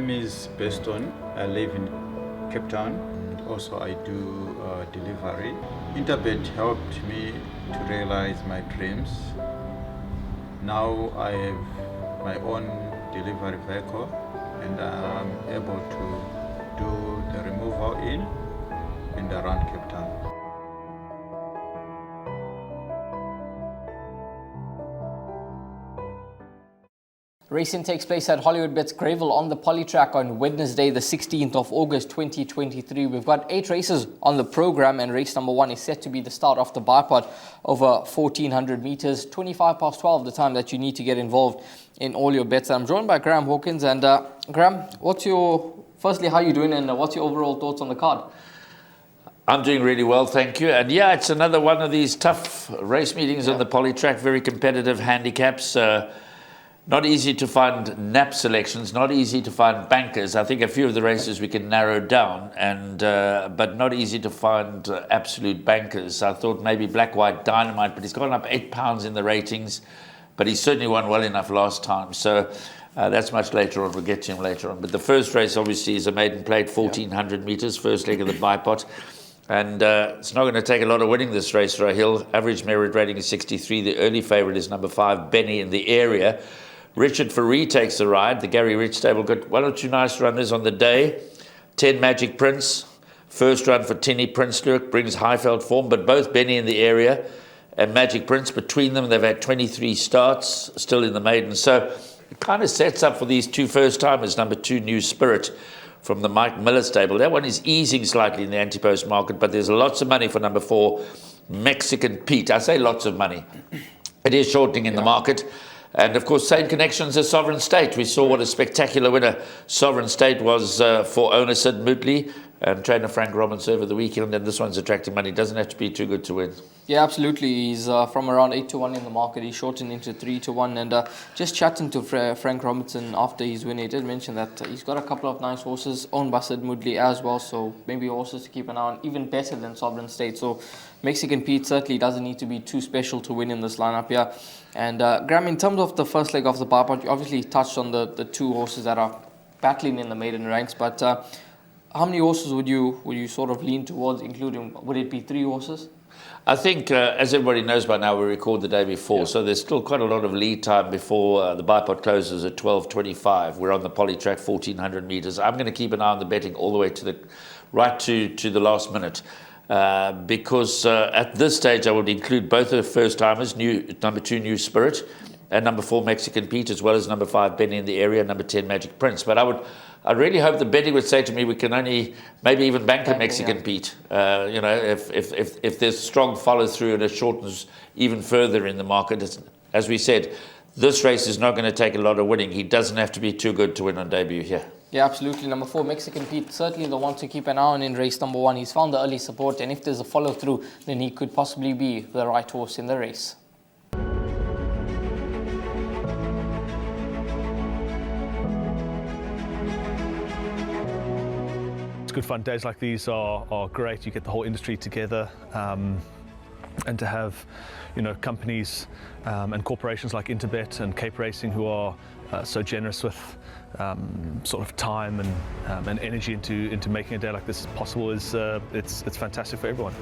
name is Beston. I live in Cape Town. Also, I do delivery. Interbet helped me to realize my dreams. Now I have my own delivery vehicle and I'm able to do the removal in and around Cape Town. Racing takes place at Hollywoodbets Greyville on the Polytrack on Wednesday, the 16th of August 2023. We've got 8 races on the program, and race number 1 is set to be the start of the bipod over 1,400 meters. 25 past 12, the time that you need to get involved in all your bets. I'm joined by Graham Hawkins, and Graham, firstly, how are you doing, and what's your overall thoughts on the card? I'm doing really well, thank you. And yeah, it's another one of these tough race meetings on the Polytrack, very competitive handicaps. Not easy to find nap selections, not easy to find bankers. I think a few of the races we can narrow down, but not easy to find absolute bankers. I thought maybe Black White Dynamite, but he's gone up 8 pounds in the ratings, but he certainly won well enough last time. So that's much later on. We'll get to him later on. But the first race, obviously, is a maiden plate, 1,400 meters, first leg of the bipod. And it's not going to take a lot of winning this race, Rahil. Average merit rating is 63. The early favourite is number 5, Benny in the area. Richard Faree takes the ride. The Gary Rich stable got 1 or 2 nice runners on the day. 10 Magic Prince. First run for Tinny Prinsloo brings Highveld form, but both Benny in the area and Magic Prince, between them, they've had 23 starts, still in the maiden. So it kind of sets up for these 2 first-timers. Number 2, New Spirit from the Mike Miller stable. That one is easing slightly in the anti-post market, but there's lots of money for number 4, Mexican Pete. I say lots of money. It is shortening in the market. And, of course, same connections as Sovereign State. We saw what a spectacular winner Sovereign State was for owner Sid Mootley and trainer Frank Robbins over the weekend. And this one's attracting money. Doesn't have to be too good to win. Yeah, absolutely. He's from around 8-1 in the market. He's shortened into 3-1. And just chatting to Frank Robinson after his win, he did mention that he's got a couple of nice horses owned by Sid Mootley as well. So maybe horses to keep an eye on, even better than Sovereign State. So Mexican Pete certainly doesn't need to be too special to win in this lineup here. And Graham, in terms of the first leg of the bipod, you obviously touched on the 2 horses that are battling in the maiden ranks. But how many horses would you sort of lean towards, including, would it be 3 horses? I think, as everybody knows by now, we record the day before, so there's still quite a lot of lead time before the bipod closes at 12:25. We're on the Polytrack, 1,400 meters. I'm going to keep an eye on the betting all the way to the last minute. Because at this stage I would include both of the first timers, number 2 New Spirit and number 4 Mexican Pete, as well as number 5 Benny in the area, number 10 Magic Prince. But I really hope the betting would say to me we can only maybe even bank a Mexican Pete. If there's strong follow through and it shortens even further in the market. As we said, this race is not going to take a lot of winning. He doesn't have to be too good to win on debut here. Yeah, absolutely. Number 4, Mexican Pete, certainly the one to keep an eye on in race number 1. He's found the early support, and if there's a follow-through, then he could possibly be the right horse in the race. It's good fun. Days like these are great. You get the whole industry together. And to have, companies and corporations like Interbet and Cape Racing who are so generous with sort of time and energy into making a day like this possible it's fantastic for everyone.